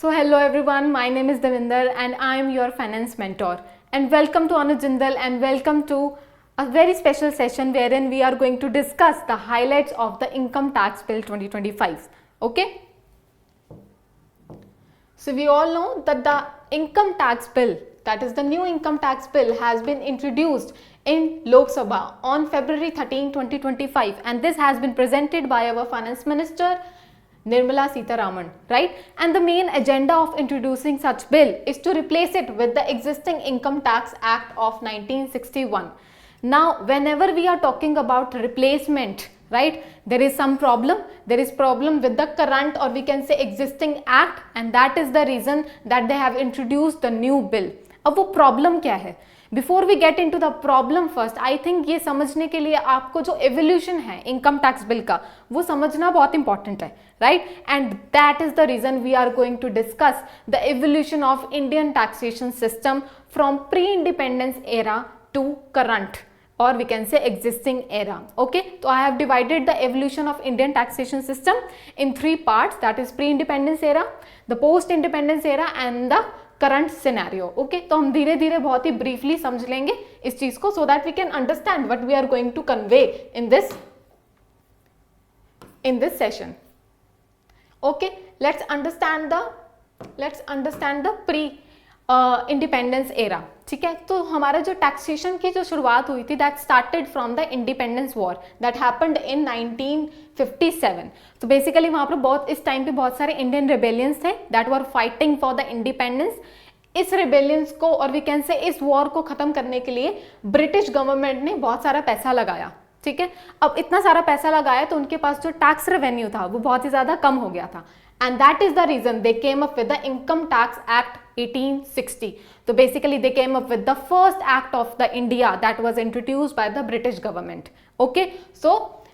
So hello everyone, my name is Devinder and I am your finance mentor, and welcome to Anu Jindal and welcome to a very special session wherein we are going to discuss the highlights of the Income Tax Bill 2025. Okay? So we all know that the Income Tax Bill, that is the new Income Tax Bill, has been introduced in Lok Sabha on February 13, 2025, and this has been presented by our Finance Minister Nirmala Sitharaman, right? And the main agenda of introducing such bill is to replace it with the existing Income Tax Act of 1961. Now, whenever we are talking about replacement, right, there is some problem. There is problem with the current, or we can say existing act, and that is the reason that they have introduced the new bill. अब वो problem क्या है? Before we get into the problem first, I think ये समझने के लिए आपको जो एवोल्यूशन है इनकम टैक्स बिल का वो समझना बहुत इंपॉर्टेंट है, right? And that is the reason we are going to discuss the evolution of Indian taxation system from pre independence era to current, or we can say existing era. Okay, so I have divided the evolution of Indian taxation system in three parts, that is pre-independence era, the post-independence era and the current scenario. Okay, तो हम धीरे धीरे बहुत ही briefly समझ लेंगे इस चीज को, so that we can understand what we are going to convey in this session. Okay, let's understand the pre independence era. ठीक है, तो हमारा जो टैक्सेशन की जो शुरुआत हुई थी that started from the independence war that happened in 1957. तो बेसिकली वहां पर इस टाइम पे बहुत सारे इंडियन रिबेलियंस थे that were fighting for the independence. इस रिबेलियंस को, और वी कैन से इस वॉर को खत्म करने के लिए ब्रिटिश गवर्नमेंट ने बहुत सारा पैसा लगाया. ठीक है, अब इतना सारा पैसा लगाया तो उनके पास जो टैक्स रेवेन्यू था वो बहुत ही ज्यादा कम हो गया था, and that is the reason they came up with the Income Tax Act 1860. So basically they came up with the first act of the India that was introduced by the British government. Okay, so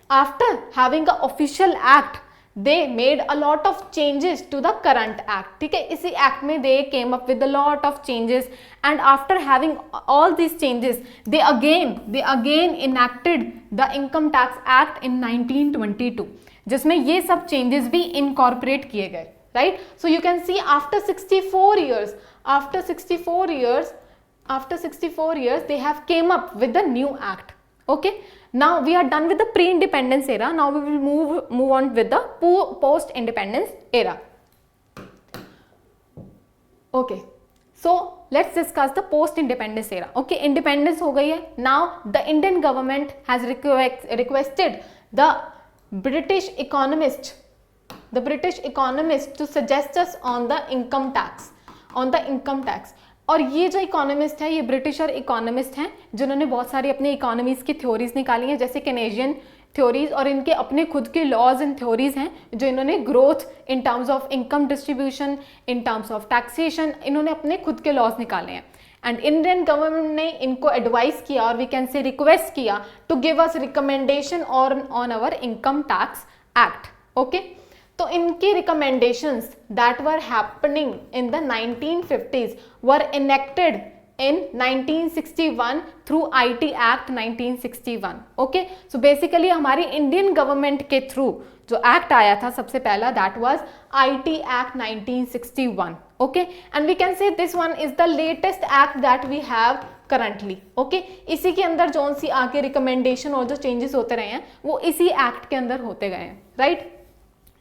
after having an official act they made a lot of changes to the current act. ठीक है, इसी act में they came up with a lot of changes, and after having all these changes they again enacted the Income Tax Act in 1922, जिसमें ये सब changes भी incorporate किए गए, right? So you can see after 64 years they have came up with the new act. Okay, now we are done with the pre-independence era. Now we will move on with the post-independence era. Okay, so let's discuss the post-independence era. Okay, independence हो गई है. Now the Indian government has requested the British economist to suggest us on the income tax. और ये जो economist है ये britisher economist हैं जिन्होंने बहुत सारी अपनी इकोनॉमीज की थ्योरीज निकाली हैं, जैसे कैनेडियन थ्योरीज, और इनके अपने खुद के लॉज एंड थ्योरीज हैं जो इन्होंने growth in terms of income distribution, in terms of taxation, इन्होंने अपने खुद के लॉज निकाले हैं. एंड इंडियन गवर्नमेंट ने इनको एडवाइस किया, और वी कैन से रिक्वेस्ट किया to give us recommendation on our income tax act. Okay, तो इनकी recommendations that were happening in the 1950s were enacted in 1961 through IT Act 1961. Okay, so basically हमारी Indian government के through जो act आया था सबसे पहला that was IT Act 1961. Okay, and we can say this one is the latest act that we have currently. Okay, इसी के अंदर जो सी आगे रिकमेंडेशन और जो चेंजेस होते रहे हैं वो इसी एक्ट के अंदर होते गए हैं, right?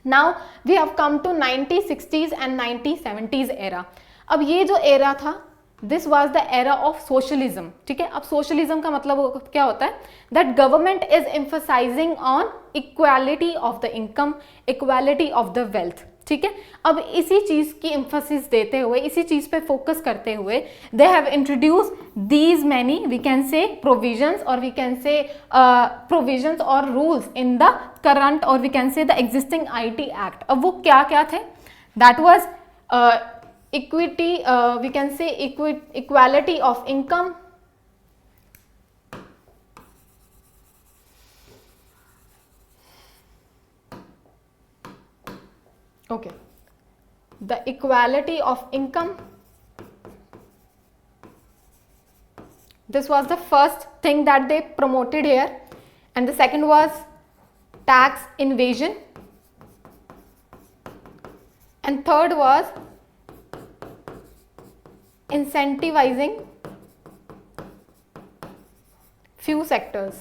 Now we have come to 1960s and 1970s era. अब ये जो एरा था this was the era of socialism. ठीक है, अब सोशलिज्म का मतलब क्या होता है? That government is emphasising on equality of the income, equality of the wealth. ठीक है, अब इसी चीज की एम्फसिस देते हुए, इसी चीज पे फोकस करते हुए they have introduce these many we can say provisions, और वी कैन से प्रोविजंस और रूल्स इन द करंट, और we can say the existing IT act. अब वो क्या क्या थे? That was equity, we can say equality of income, okay, the equality of income, this was the first thing that they promoted here, and the second was tax invasion, and third was incentivizing few sectors.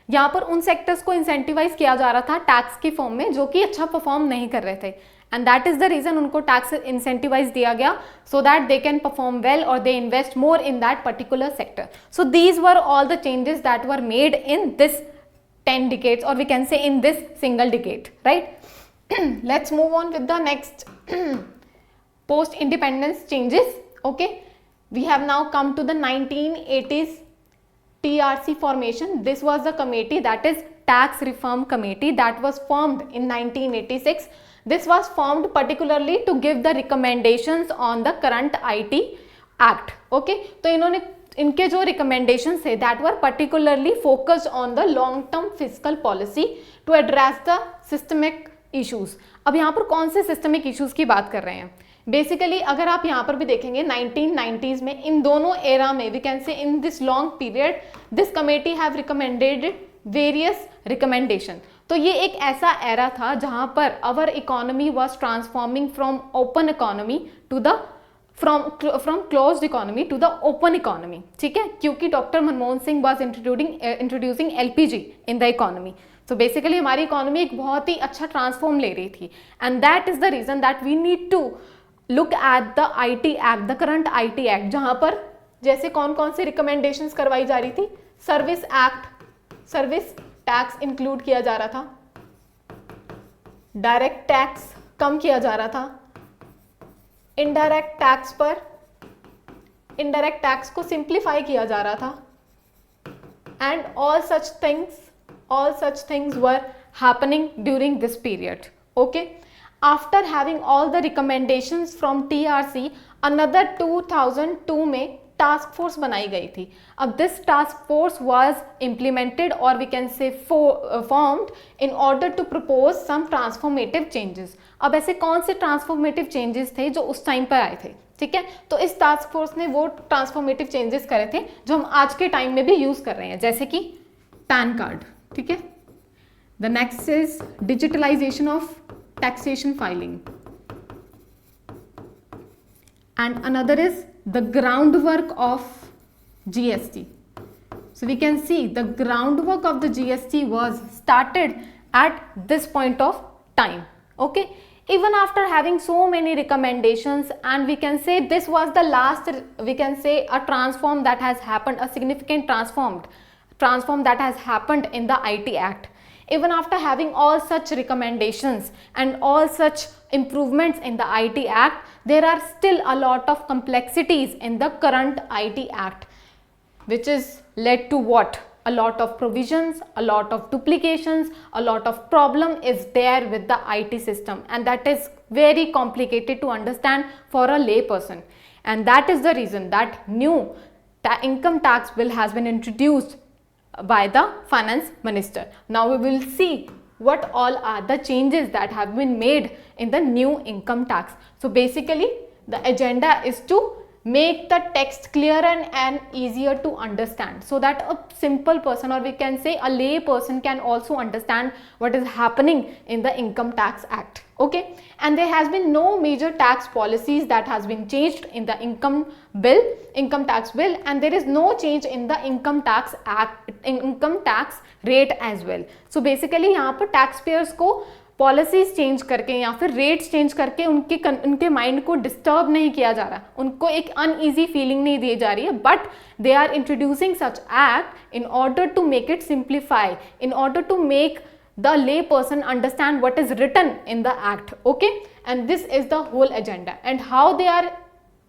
यहां पर उन sectors को incentivise किया जा रहा था tax की form में जो कि अच्छा परफॉर्म नहीं कर रहे थे, and that is the reason उनको टैक्स इंसेंटिवाइज दिया गया, so that they can perform well और they invest more in that particular sector. So these were all the changes that were made in this 10 decades, or we can say in this single decade, right? Let's move on with the next post independence changes. Okay, we have now come to the 1980s TRC formation. This was the committee, that is Tax Reform Committee, that was formed in 1986. This was formed particularly to give the recommendations on the current IT Act. Okay, तो इन्होंने इनके जो recommendations थे that were particularly focused on the long term physical policy to address the systemic issues. अब यहाँ पर कौन से सिस्टमिक इश्यूज की बात कर रहे हैं? बेसिकली अगर आप यहाँ पर भी देखेंगे 1990s में इन दोनों एरा में, we can say in this long period, this committee have recommended various recommendation. तो ये एक ऐसा एरा था जहाँ पर our economy was transforming from open economy to the from closed economy to the open economy. ठीक है, क्योंकि doctor Manmohan Singh was introducing LPG in the economy. So basically हमारी इकोनॉमी एक बहुत ही अच्छा ट्रांसफॉर्म ले रही थी, and that is the reason that we need to look at the IT Act, the current IT Act, जहाँ पर जैसे कौन कौन से रिकमेंडेशंस करवाई जा रही थी. Service act, service tax include किया जा रहा था, डायरेक्ट टैक्स कम किया जा रहा था, इनडायरेक्ट टैक्स पर इनडायरेक्ट टैक्स को सिंप्लीफाई किया जा रहा था, and all such things were happening during this period. Okay, after having all the recommendations from TRC, another 2002 में टास्क फोर्स बनाई गई थी. अब this task force was implemented और we can say formed in order to propose some transformative changes. अब ऐसे कौन से ट्रांसफॉर्मेटिव चेंजेस थे जो उस टाइम पर आए थे? ठीक है, तो इस टास्क फोर्स ने वो ट्रांसफॉर्मेटिव चेंजेस करे थे जो हम आज के टाइम में भी यूज कर रहे हैं, जैसे कि पैन कार्ड. ठीक है, the next is digitalisation of taxation filing, and another is the groundwork of GST. So we can see the groundwork of the GST was started at this point of time. Okay, even after having so many recommendations, and we can say this was the last, we can say a transform that has happened, a significant transform that has happened in the IT Act. Even after having all such recommendations and all such improvements in the IT Act, there are still a lot of complexities in the current IT Act, which is led to what? A lot of provisions, a lot of duplications, a lot of problem is there with the IT system, and that is very complicated to understand for a lay person. And that is the reason that new income tax bill has been introduced by the finance minister. Now we will see what all are the changes that have been made in the new income tax. So basically the agenda is to make the text clearer and easier to understand, so that a simple person, or we can say a lay person, can also understand what is happening in the income tax act. Okay, and there has been no major tax policies that has been changed in the income tax bill, and there is no change in the income tax act, income tax rate as well. So basically यहाँ पर tax payers को policies change करके या फिर rates change करके उनके mind को disturb नहीं किया जा रहा, उनको एक अनईजी फीलिंग नहीं दी जा रही है, but they are introducing such act in order to make it simplify, in order to make the lay person understand what is written in the act. Okay, and this is the whole agenda, and how they are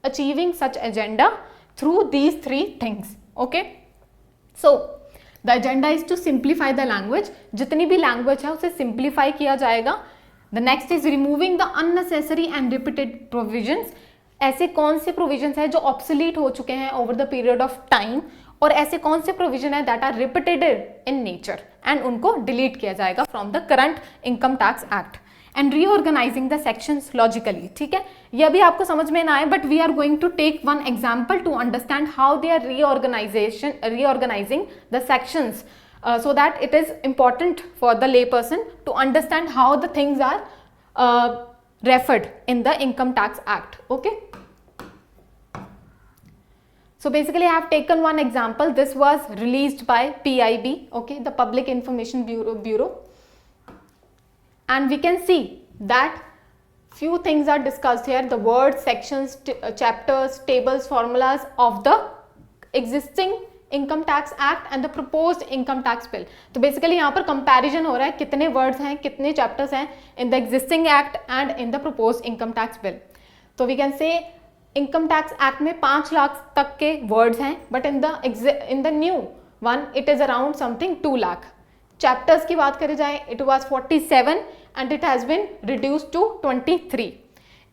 achieving such agenda through these three things. Okay, so the agenda is to simplify the language. जितनी भी language है उसे simplify किया जाएगा. The next is removing the unnecessary and repeated provisions. ऐसे कौन से provisions है जो obsolete हो चुके हैं over the period of time, और ऐसे कौन से प्रोविजन है that are repeated in nature, and उनको डिलीट किया जाएगा from the current income tax act. And reorganising the sections logically. ठीक है, ये अभी आपको समझ में ना आए, but we are going to take one example to understand how they are reorganising the sections, so that it is important for the lay person to understand how the things are referred in the Income Tax Act. Okay. So basically I have taken one example. This was released by PIB, okay, the Public Information Bureau. And we can see that few things are discussed here. The words, sections, chapters, tables, formulas of the existing income tax act and the proposed income tax bill. तो basically यहाँ पर comparison हो रहा है कितने words हैं, कितने chapters हैं in the existing act and in the proposed income tax bill. तो we can say income tax act में 5 लाख तक के वर्ड्स हैं, but in the new one it is around something 2 lakh. Chapters की बात करी जाए it was 47 and it has been reduced to 23.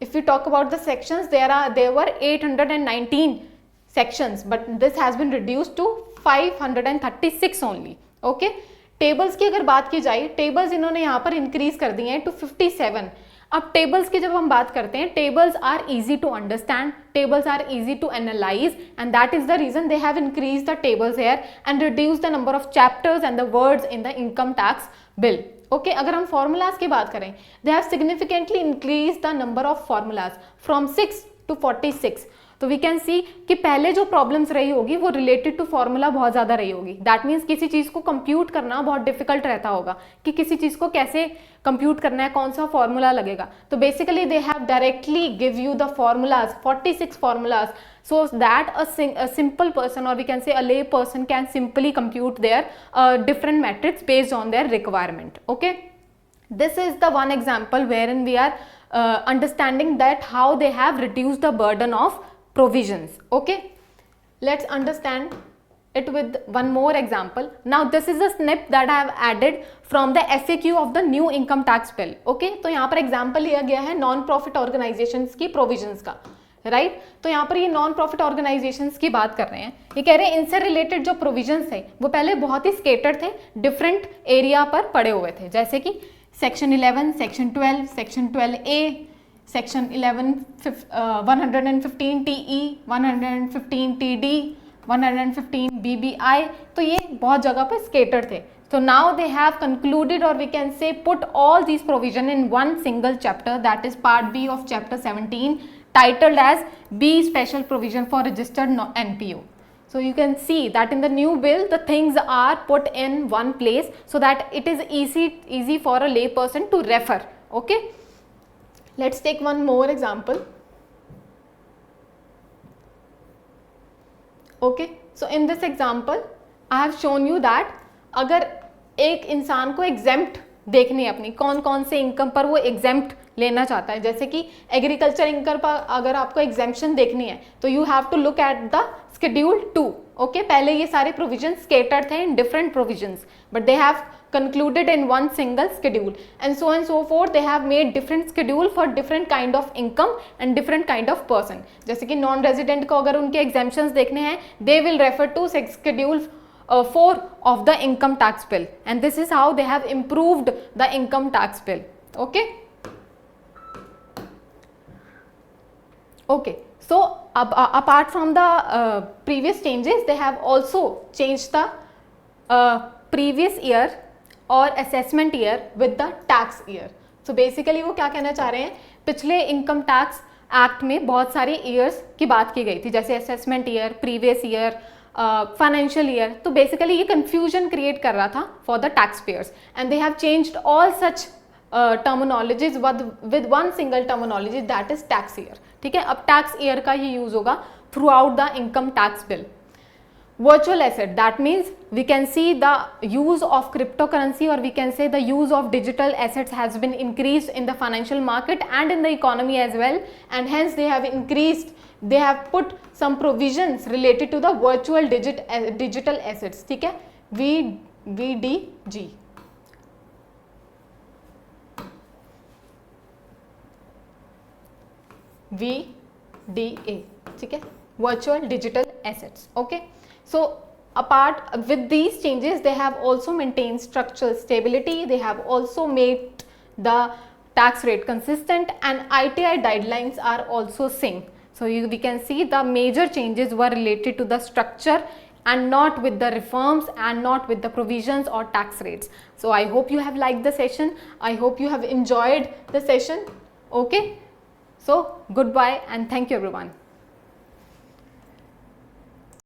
If we talk about the sections, there were 819 sections, but this has been reduced to 536 only. Okay. Tables की अगर बात की जाए, tables इन्होंने यहाँ पर इंक्रीज कर दिए हैं टू 57. अब टेबल्स की जब हम बात करते हैं, tables are easy to understand, tables are easy to analyse, and that is the reason they have increase the tables here and reduce the number of chapters and the words in the income tax bill. Okay, अगर हम formulas की बात करें, they have significantly increase the number of formulas from 6 to 46. तो we can see कि पहले जो problems रही होगी वो रिलेटेड टू फॉर्मूला बहुत ज़्यादा रही होगी. दैट मीन्स किसी चीज़ को कंप्यूट करना बहुत डिफिकल्ट रहता होगा कि किसी चीज़ को कैसे कंप्यूट करना है, कौन सा फॉर्मूला लगेगा. तो basically they have directly give you the formulas, 46 formulas, so that a simple person, or we can say a lay person, can simply compute their different metrics based on their requirement. Okay, this is the one example wherein we are understanding that how they have reduced the burden of provisions. Okay, let's understand it with one more example. Now this is a snip that I have added from the FAQ of the new income tax bill. Okay, तो यहाँ पर example लिया गया है non profit organisations की provisions का, right. तो यहाँ पर ये नॉन प्रॉफिट ऑर्गेनाइजेशंस की बात कर रहे हैं. ये कह रहे हैं इनसे रिलेटेड जो प्रोविजंस थे वो पहले बहुत ही स्केटर्ड थे, डिफरेंट एरिया पर पड़े हुए थे, जैसे कि section 11, section 12, section 12A, section 11, 115 TE, 115 TD, 115 BBI. तो ये बहुत जगह पर स्केटर्ड थे. So now they have concluded, or we can say put all these provision in one single chapter, that is part B of chapter 17, titled as B special provision for registered NPO. So you can see that in the new bill the things are put in one place so that it is easy for a lay person to refer. Okay, let's take one more example. Okay, so in this example I have shown you that अगर एक इंसान को exempt देखनी है अपनी, कौन कौन से इनकम पर वो एग्जेम्प्ट लेना चाहता है, जैसे कि एग्रीकल्चर इनकम पर अगर आपको एग्जेम्पशन देखनी है तो you have to look at the schedule 2. Okay, पहले ये सारे प्रोविजन स्केटर्ड थे in different provisions, but they have concluded in one single schedule, and so forth. They have made different schedule for different kind of income and different kind of person. जैसे कि non resident को अगर उनके exemptions देखने हैं, they will refer to schedule 4 of the income tax bill, and this is how they have improved the income tax bill. Okay. Okay, so apart from the previous changes, they have also changed the previous year और assessment year with the tax year. So basically वो क्या कहना चाह रहे हैं, पिछले income tax act में बहुत सारे ईयर्स की बात की गई थी, जैसे assessment year, previous year, financial year. तो बेसिकली ये कंफ्यूजन क्रिएट कर रहा था for the tax payers, and they have changed all such terminologies with one single terminology, that is tax year. ठीक है, अब टैक्स ईयर का ही यूज होगा through out the income tax bill. Virtual asset, that means we can see the use of cryptocurrency, or we can say the use of digital assets has been increased in the financial market and in the economy as well, and hence they have put some provisions related to the virtual digital assets. ठीक है, VDG. VDA, ठीक है, virtual digital assets. Okay. So apart with these changes, they have also maintained structural stability, they have also made the tax rate consistent, and ITI guidelines are also same. So we can see the major changes were related to the structure and not with the reforms and not with the provisions or tax rates. So I hope you have liked the session. I hope you have enjoyed the session. Okay, so goodbye and thank you everyone.